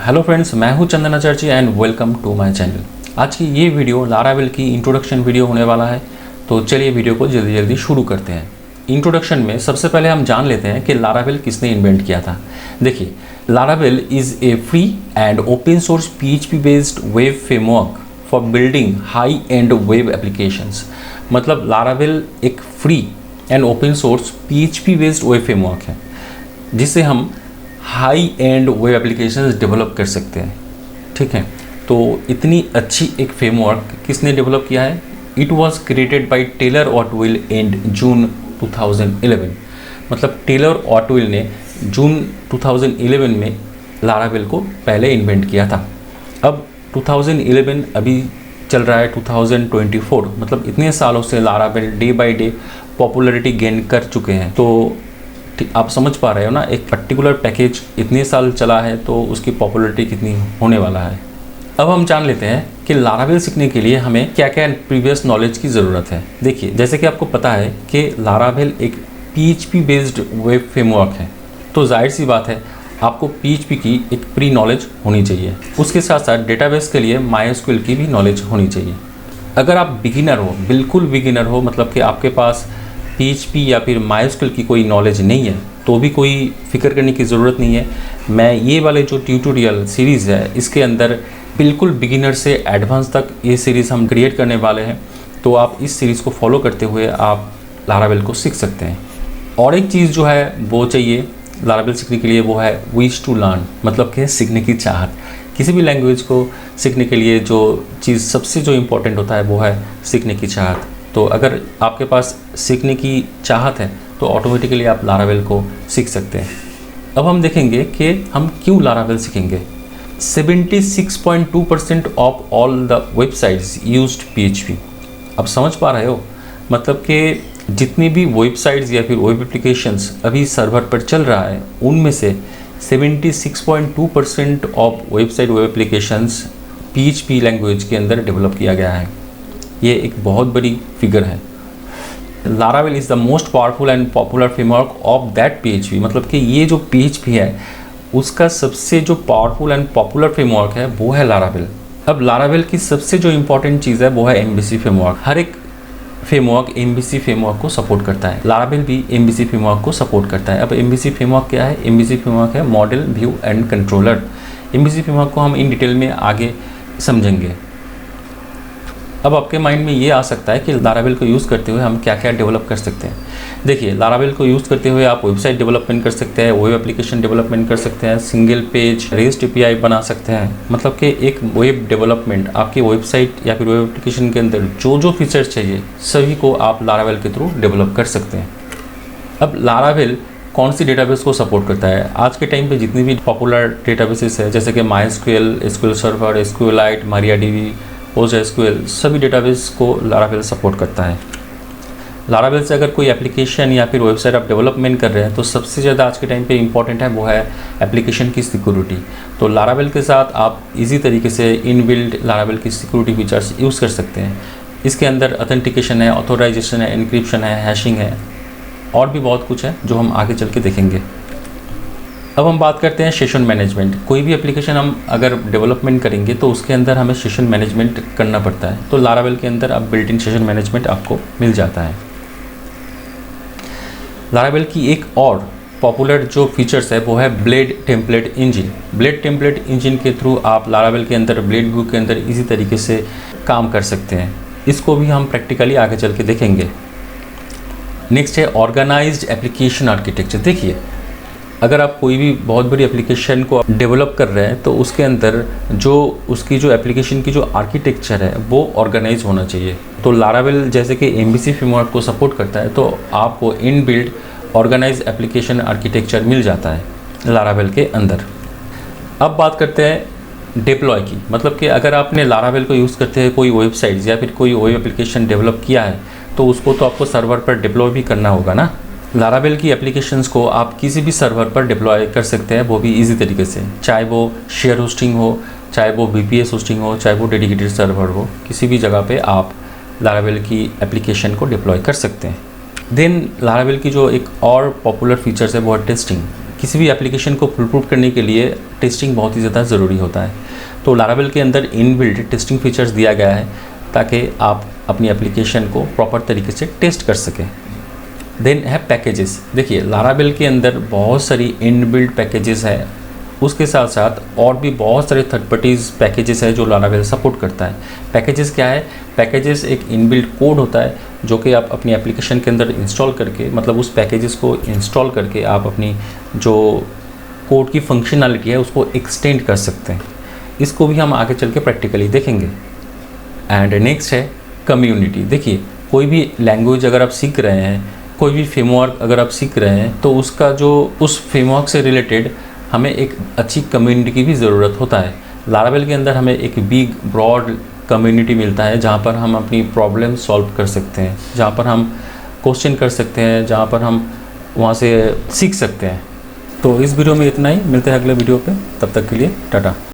Hello friends, मैं हूं Chandan Acharya and welcome to my channel. आज की ये वीडियो लारावेल की इंट्रोडक्शन वीडियो होने वाला है। तो चलिए वीडियो को जल्दी जल्दी शुरू करते हैं। इंट्रोडक्शन में सबसे पहले हम जान लेते हैं कि लारावेल किसने इन्वेंट किया था। देखिए, Laravel is a free and open source PHP based web framework for building high and web applications. मतलब लारावेल एक free and open source PHP based web framework है जिससे हम high and web applications develop कर सकते हैं। ठीक है, तो इतनी अच्छी एक फ्रेमवर्क किसने डेवलप किया है? It was created by Taylor Otwell in June 2011। मतलब टेलर ऑटविल ने जून 2011 में लारावेल को पहले इन्वेंट किया था। अब 2011 अभी चल रहा है 2024, मतलब इतने सालों से Laravel day by day popularity gain कर चुके हैं। तो आप समझ पा रहे हो ना, एक पर्टिकुलर पैकेज इतने साल चला है तो उसकी पॉपुलैरिटी कितनी होने वाला है। अब हम जान लेते हैं कि लारावेल सीखने के लिए हमें क्या क्या प्रीवियस नॉलेज की ज़रूरत है। देखिए, जैसे कि आपको पता है कि लारावेल एक PHP बेस्ड वेब फ्रेमवर्क है, तो जाहिर सी बात है आपको PHP की एक प्री नॉलेज होनी चाहिए। उसके साथ साथ डेटाबेस के लिए MySQL की भी नॉलेज होनी चाहिए। अगर आप बिगिनर हो, बिल्कुल बिगिनर हो, मतलब कि आपके पास PHP या फिर MySQL की कोई नॉलेज नहीं है, तो भी कोई फिक्र करने की ज़रूरत नहीं है। मैं ये वाले जो ट्यूटोरियल सीरीज़ है इसके अंदर बिल्कुल बिगिनर से एडवांस तक ये सीरीज़ हम क्रिएट करने वाले हैं। तो आप इस सीरीज़ को फॉलो करते हुए आप लारावेल को सीख सकते हैं। और एक चीज़ जो है वो चाहिए लारावेल सीखने के लिए, वो है विश टू लर्न, मतलब कि सीखने की चाहत। किसी भी लैंग्वेज को सीखने के लिए जो चीज़ सबसे जो इम्पोर्टेंट होता है वो है सीखने की चाहत। तो अगर आपके पास सीखने की चाहत है तो ऑटोमेटिकली आप लारावेल को सीख सकते हैं। अब हम देखेंगे कि हम क्यों लारावेल सीखेंगे। 76.2% of all the websites used PHP। अब समझ पा रहे हो, मतलब कि जितनी भी वेबसाइट्स या फिर वेब एप्लीकेशंस अभी सर्वर पर चल रहा है उनमें से 76.2% of website web applications PHP language के अंदर डेवलप किया गया है। ये एक बहुत बड़ी फिगर है। Laravel is the most powerful and popular framework of that PHP। मतलब कि ये जो PHP है उसका सबसे जो पावरफुल एंड पॉपुलर फ्रेमवर्क है वो है लारावेल। अब लारावेल की सबसे जो इम्पोर्टेंट चीज़ है वो है MVC फ्रेमवर्क। हर एक फ्रेमवर्क MVC फ्रेमवर्क को सपोर्ट करता है, लारावेल भी MVC फ्रेमवर्क को सपोर्ट करता है। अब MVC फ्रेमवर्क क्या है? MVC फ्रेमवर्क है model, view and controller. MVC framework को हम इन डिटेल में आगे समझेंगे। अब आपके माइंड में ये आ सकता है कि लारावेल को यूज़ करते हुए हम क्या क्या डेवलप कर सकते हैं। देखिए, लारावेल को यूज़ करते हुए आप वेबसाइट डेवलपमेंट कर सकते हैं, वेब एप्लीकेशन डेवलपमेंट कर सकते हैं, सिंगल पेज REST API बना सकते हैं। मतलब कि एक वेब डेवलपमेंट, आपकी वेबसाइट या फिर वेब एप्लीकेशन के अंदर जो जो फीचर्स चाहिए सभी को आप लारावेल के थ्रू डेवलप कर सकते हैं। अब लारावेल कौन सी डेटाबेस को सपोर्ट करता है? आज के टाइम पे जितनी भी पॉपुलर डेटाबेसेस है जैसे कि MySQL, SQL server, SQLite, MariaDB, PostgreSQL, सभी डेटाबेस को लारावेल सपोर्ट करता है। लारावेल से अगर कोई एप्लीकेशन या फिर वेबसाइट आप डेवलपमेंट कर रहे हैं तो सबसे ज़्यादा आज के टाइम पे इम्पॉर्टेंट है वो है एप्लीकेशन की सिक्योरिटी। तो लारावेल के साथ आप इजी तरीके से इनबिल्ट लारावेल की सिक्योरिटी फीचर्स यूज़ कर सकते हैं। इसके अंदर ऑथेंटिकेशन है, ऑथोराइजेशन है, एन्क्रिप्शन है, हैशिंग है और भी बहुत कुछ है जो हम आगे चल के देखेंगे। अब हम बात करते हैं सेशन मैनेजमेंट। कोई भी एप्लीकेशन हम अगर डेवलपमेंट करेंगे तो उसके अंदर हमें सेशन मैनेजमेंट करना पड़ता है। तो लारावेल के अंदर अब बिल्ट इन सेशन मैनेजमेंट आपको मिल जाता है। लारावेल की एक और पॉपुलर जो फीचर्स है वो है blade template engine. Blade template engine के थ्रू आप लारावेल के अंदर ब्लेड व्यू के अंदर इसी तरीके से काम कर सकते हैं। इसको भी हम प्रैक्टिकली आगे चल के देखेंगे। नेक्स्ट है ऑर्गेनाइज्ड एप्लीकेशन आर्किटेक्चर। देखिए, अगर आप कोई भी बहुत बड़ी एप्लीकेशन को डेवलप कर रहे हैं तो उसके अंदर जो उसकी जो एप्लीकेशन की जो आर्किटेक्चर है वो ऑर्गेनाइज होना चाहिए। तो लारावेल जैसे कि MVC फ्रेमवर्क को सपोर्ट करता है तो आपको इनबिल्ट ऑर्गेनाइज एप्लीकेशन आर्किटेक्चर मिल जाता है लारावेल के अंदर। अब बात करते हैं डिप्लॉय की। मतलब कि अगर आपने लारावेल को यूज़ करते हुए कोई वेबसाइट्स या फिर कोई वेब एप्लीकेशन डेवलप किया है तो उसको तो आपको सर्वर पर डिप्लॉय भी करना होगा ना। लारावेल की एप्लीकेशंस को आप किसी भी सर्वर पर डिप्लॉय कर सकते हैं, वो भी इजी तरीके से, चाहे वो शेयर होस्टिंग हो, चाहे वो VPS होस्टिंग हो, चाहे वो डेडिकेटेड सर्वर हो, किसी भी जगह पे आप लारावेल की एप्लीकेशन को डिप्लॉय कर सकते हैं। देन लारावेल की जो एक और पॉपुलर फीचर्स है वो है टेस्टिंग, किसी भी एप्लीकेशन को फुल प्रूफ करने के लिए टेस्टिंग बहुत ही ज़्यादा ज़रूरी होता है। तो लारावेल के अंदर इनबिल्ट टेस्टिंग फीचर्स दिया गया है ताकि आप अपनी एप्लीकेशन को प्रॉपर तरीके से टेस्ट कर सकें। देन है पैकेजेस। देखिए लारावेल के अंदर बहुत सारी इनबिल्ट पैकेजेस है, उसके साथ साथ और भी बहुत सारे थर्ड पार्टीज़ पैकेजेस है जो लारावेल सपोर्ट करता है। पैकेजेस क्या है? पैकेजेस एक इनबिल्ट कोड होता है जो कि आप अपनी एप्लीकेशन के अंदर इंस्टॉल करके, मतलब उस पैकेजेस को इंस्टॉल करके आप अपनी जो कोड की फंक्शनैलिटी है उसको एक्सटेंड कर सकते हैं। इसको भी हम आगे चल के प्रैक्टिकली देखेंगे। एंड नेक्स्ट है कम्युनिटी। देखिए कोई भी लैंग्वेज अगर आप सीख रहे हैं, कोई भी फ्रेमवर्क अगर आप सीख रहे हैं, तो उसका जो उस फ्रेमवर्क से रिलेटेड हमें एक अच्छी कम्युनिटी की भी ज़रूरत होता है। लारावेल के अंदर हमें एक बिग ब्रॉड कम्युनिटी मिलता है जहाँ पर हम अपनी प्रॉब्लम सॉल्व कर सकते हैं, जहाँ पर हम क्वेश्चन कर सकते हैं, जहाँ पर हम वहाँ से सीख सकते हैं। तो इस वीडियो में इतना ही, मिलते हैं अगले वीडियो पे, तब तक के लिए टाटा।